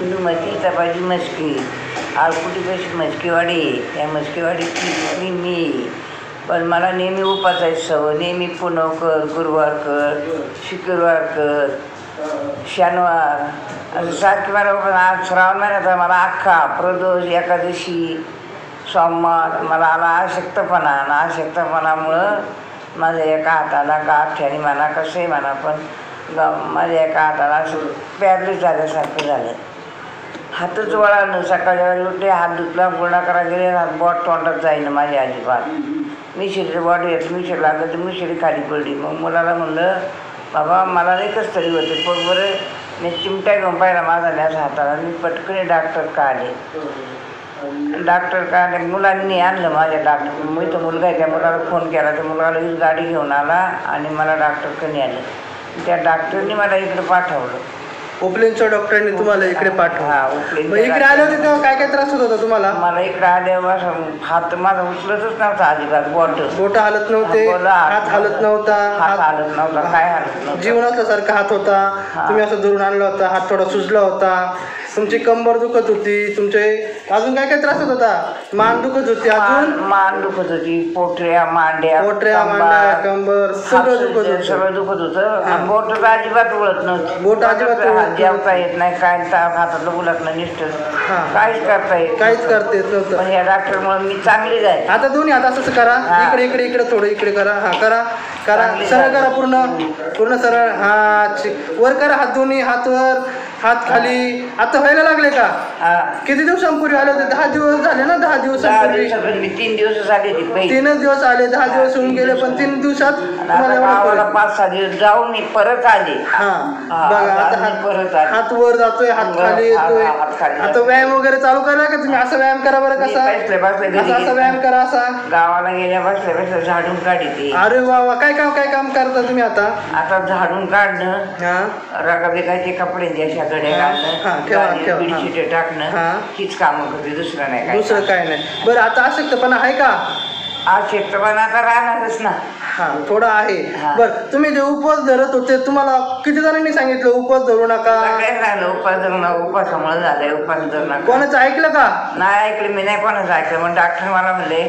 सिंधुमती तपाजी मस्की आळकुटीपाशी मस्कीवाडी त्या मस्कीवाडीची मी पण मला नेहमी उपासायची सवय नेहमी पुनवकर गुरुवारकर शुक्रवारकर शनिवार असं सारखी मला आज श्रावण महिन्याचा मला अख्खा प्रदोष एकादशी सोमवार मला आला अशक्तपणामुळं माझ्या एका हाताला गाठ्याने म्हणा कसंही म्हणा पण माझ्या एका हाताला असं पॅरलीस झाल्यासारखं झालं. हातच वळालं सकाळच्या वेळी उठले हात धुतला गुळणा करायला गेले हात बोट तोंडात जाईन माझ्या अजिबात मिशिरीचं बॉट येत मिशीर लागलं तर मिशिरी खाली पडली. मग मुलाला म्हणलं बाबा मला नाही कसं तरी होते पण बरं मी चिमट्या घेऊन पाहिला माझा न्यास हाताला मी पटकन डॉक्टर का आले मुलांनी आणलं माझ्या डॉक्टर मी तो मुलगा आहे त्या मुलाला फोन केला त्या मुलाला लगेच गाडी घेऊन आला आणि मला डॉक्टरकडे आलं. त्या डॉक्टरनी मला इकडे पाठवलं. उपलेनच्या डॉक्टरांनी तुम्हाला इकडे पाठवलं? हा उपलेन. इकडे आले होते तेव्हा काय काय त्रास होत होता तुम्हाला? मला इकडे आल्यावर हात माझा उचलतच नव्हता अजिबात बोट हालत नव्हते हात हालत नव्हता काय हालत नव्हतं जीवन असल्यासारखा हात होता तुम्ही असं धरून आणला होता हात थोडा सुजला होता तुमची कंबर दुखत होती तुमचे अजून काय काय त्रास होत होता? मान दुखत होती अजून मान दुखत होती पोटऱ्या मांड्या कंबर सगळं दुखत होतं. बोट तर अजिबात उळत नव्हती बोट अजिबात जेवता येत नाही काय हातातलं उलट नाही नुसतं काहीच करता येत नव्हतं. पण या डॉक्टरमुळे मी चांगली जाईल. आता दोन्ही हात असं करा इकडे इकडे इकडे थोडं इकडे करा करा सरळ करा पूर्ण सरळ हात वर करा हात दोन्ही हात वर हात खाली. आता व्हायला लागले का? किती दिवसांपूर्वी आले होते? 10 दिवस झाले ना? 10 दिवसांपूर्वी 3 दिवस आले 3च दिवस आले 10 दिवस होऊन गेले पण 3 दिवसात 5-6 दिवस जाऊन मी परत आले. बघा आता हात वर जातोय हात खाली येतोय. आता व्यायाम वगैरे चालू करा का तुम्ही? असा व्यायाम करा बरं कसा असा व्यायाम करा असा गावाला गेल्या बसल्या झाडून काढते. अरे वा काय काम करता तुम्ही आता झाडून काढणं रकाबिकाचे कपडे अशा गड्या घालणं बेडशीट टाकणं हीच कामं करते दुसरं काय नाही. बरं आता अशक्तपणा आहे का? अशक्तपणा आता राहणारच ना. थोडा आहे. बरं तुम्ही जे उपवास धरत होते तुम्हाला किती जणांनी सांगितलं उपवास धरू नका? उपास धरू नका उपासामुळे झालंय उपास धरू नका. कोणाचं ऐकलं का? नाही ऐकलं मी नाही कोणाचं ऐकलं. मग डॉक्टर मला म्हणले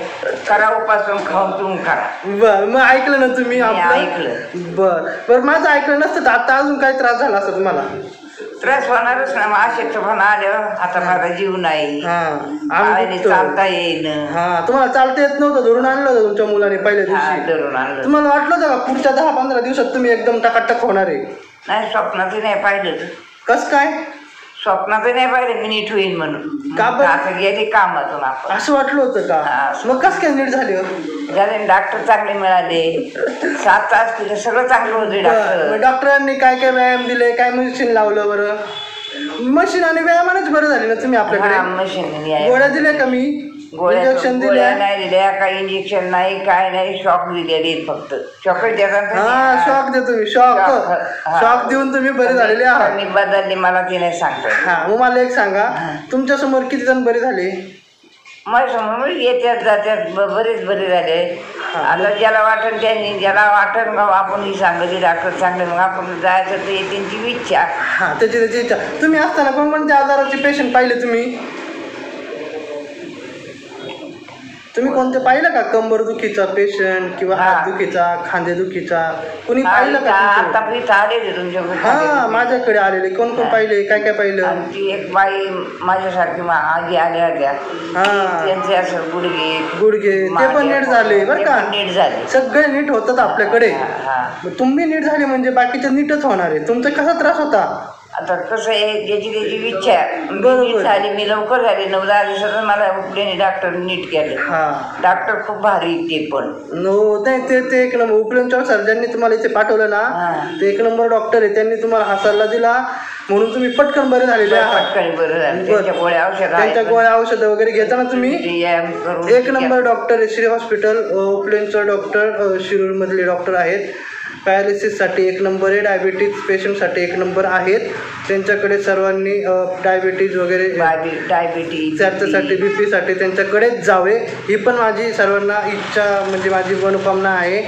करा उपास करून खाऊन पिऊन करा. बरं मग ऐकलं ना तुम्ही? ऐकलं. बरं माझं ऐकलं नसतं तर आता अजून काय त्रास झाला असता तुम्हाला? त्रास होणारच ना. मग अशक्तपणा आल्यावर आता माझा जीव नाही चालता येईन. तुम्हाला चालता येत नव्हतं धरून आणलं होतं तुमच्या मुलाने पहिल्या दिवशी धरून आणलं. तुम्हाला वाटलं होतं का पुढच्या 10-15 दिवसात तुम्ही एकदम टकाटक होणार आहे? नाही स्वप्नातही नाही पाहिलं. कस काय? स्वप्नातही नाही पाहिलं मी नीट होईन म्हणून. का आता गेले कामातून आपण असं वाटलं होतं का? मग कस काय नीट झाले? डॉक्टर चांगले मिळाले 7 तास तिथे सगळं चांगलं होतं. डॉक्टरांनी काय काय व्यायाम दिले काय मशीन लावलं? बरं मशीन आणि व्यायामानेच बरं झाले ना तुम्ही? आपल्याकडे मशीन गोळ्या दिल्या का? मी इंजेक्शन दिल्या नाही दिल्या काही इंजेक्शन नाही काय नाही शॉक दिलेले फक्त शॉक शॉक देतो मी शॉक देऊन तुम्ही बरे झालेले आहात. मी बदलली मला ते नाही सांगतो. मग मला एक सांगा तुमच्या समोर किती जण बरे झाले? माझ्या समोर येत्यात जात्यात बरेच बरे झाले. आता ज्याला वाटन त्यांनी ज्याला वाटन का आपण ही सांगली डॉक्टर चांगले मग आपण जायचं ते त्यांची इच्छा. त्याची इच्छा. तुम्ही असताना कोणकोणत्या आजाराचे पेशंट पाहिले तुम्ही कोणते पाहिलं का? कंबर दुखीचा पेशंट किंवा हात दुखीचा खांदे दुखीचा कुणी पाहिलं का? आलेले तुमच्या माझ्याकडे आलेले कोण पाहिले काय काय पाहिलं? एक बाई माझ्यासारखी आजी आल्या होत्या त्यांचे असं गुडघे ते पण नीट झाले बरं का? नीट झाले सगळे नीट होतात आपल्याकडे. तुम्ही नीट झाले म्हणजे बाकीचे नीटच होणार आहे. तुमचा कसा त्रास होता? आता कसं आहे ज्याची त्याची इच्छा बरोबर झाली. मी लवकर झाली 9-10 दिवसात मला उपलेने डॉक्टर नीट केले. डॉक्टर खूप भारी ते पण ते एक नंबर उपलेनच्या सर्जननी तुम्हाला इथे पाठवलं ना ते एक नंबर डॉक्टर आहे. त्यांनी तुम्हाला हा सल्ला दिला म्हणून तुम्ही पटकन बरे झालेले आहात. त्यांच्या गोळ्या औषधं वगैरे घेताना तुम्ही एक नंबर डॉक्टर आहे. श्री हॉस्पिटल उपलेनचं डॉक्टर शिरूर मधले डॉक्टर आहेत. पॅरालिसिससाठी 1 नंबर आहे. डायबिटीज पेशंटसाठी 1 नंबर आहेत. त्यांच्याकडे सर्वांनी डायबिटीज वगैरे त्याच्यासाठी BP साठी त्यांच्याकडेच जावे ही पण माझी सर्वांना इच्छा म्हणजे माझी मनोकामना आहे.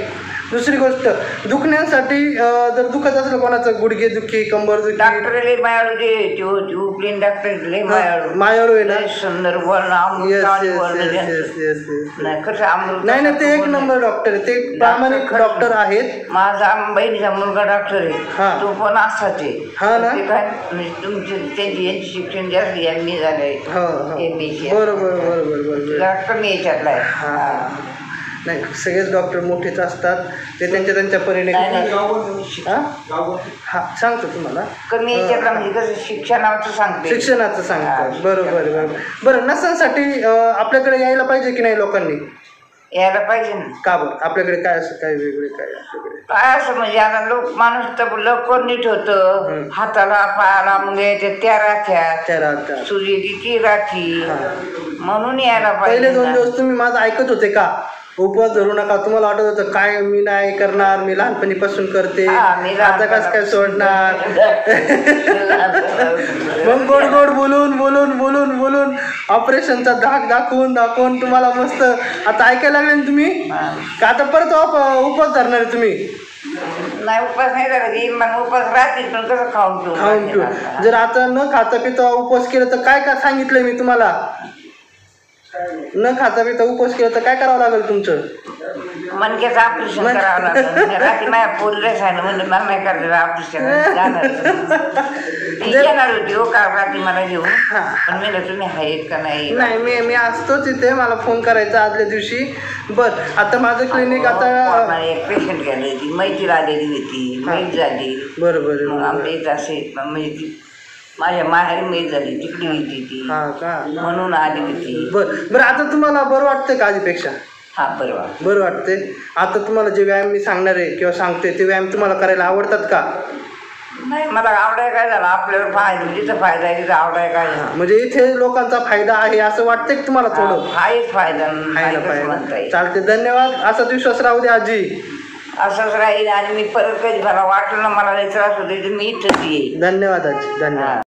दुसरी गोष्ट दुखण्यासाठी जर दुखत असलं कोणाचं गुडघे दुखी कंबर दुखी डॉक्टरले मायाळू जे उपलीन डॉक्टर मायाळू आहे ना सुंदर बोलणं नाही नाही ते एक नंबर डॉक्टर आहे ते प्रामाणिक डॉक्टर आहेत माझा बहिणीचा मुलगा डॉक्टर आहे तो पण असाच आहे हा ना काय तुमचे त्यांची यांची शिक्षण जास्त यांनी झालंय बरोबर बरोबर बरोबर डॉक्टर मी याच्यातला आहे नाही सगळेच डॉक्टर मोठेच असतात ते त्यांच्या परीने हा सांगतो तुम्हाला कमी याच्यातला म्हणजे कसं शिक्षणाचं सांगते शिक्षणाचं सांगतात बरोबर बरोबर बरं नसांसाठी आपल्याकडे यायला पाहिजे की नाही लोकांनी यायला पाहिजे ना का बरं आपल्याकडे काय असं काय वेगळे काय आपल्याकडे काय असं म्हणजे आता माणूस तर लवकर नीट होतं हाताला पायाला मग त्या राख्या सुजी ती राखी म्हणून यायला पहिले पाहिजे 2 दिवस तुम्ही माझं ऐकत होते का उपवास धरू नका तुम्हाला वाटत होतं काय मी नाही करणार मी लहानपणीपासून करते आता कसं काय सोडणार मग गोड गोड बोलून बोलून बोलून बोलून ऑपरेशनचा धाक दाखवून तुम्हाला मस्त आता ऐकायला लागले ना तुम्ही का आता परत उपवास धरणार आहे तुम्ही नाही उपास नाही करायची मग उपास राहतील पण कसं खाऊन ठेवून जर आता न खाता पिता उपवास केलं तर काय काय सांगितलंय मी तुम्हाला न खाता पिता उपवास केला तर काय करावं लागेल तुमचं मनकेचं ऑपरेशन करावं लागेल रात्री माझ्या पोरीला सांगितलं म्हणजे मला नाही करायचं ऑपरेशन येणार होती हो का रात्री मला घेऊन पण मी तुम्ही आहेत का नाही मी असतोच इथे मला फोन करायचा आदल्या दिवशी बरं आता माझं क्लिनिक आता एक पेशंट गेली होती मैत्री आलेली होती मैत झाली बरोबर मग आमच्या इथं असे म्हणजे ती माझ्या माहेरी मैत झाली तिकडे होती ती म्हणून आली होती बरं आता तुम्हाला बरं वाटतंय का आधीपेक्षा हा बरं वाटते आता तुम्हाला जे व्यायाम मी सांगणार आहे किंवा सांगते ते व्यायाम तुम्हाला करायला आवडतात का नाही मला आवडाय काय झालं आपल्याला फायदा जिथं फायदा आहे तिथं आवडाय काय झालं म्हणजे इथे लोकांचा फायदा आहे असं वाटतंय की तुम्हाला थोडं हाच फायदा म्हणता येईल चालते धन्यवाद असाच विश्वास राहू दे आजी असंच राहील आणि मी परत कधी मला वाटलं ना मला लय त्रास होते तर मी इथंच येईल धन्यवाद आजी धन्यवाद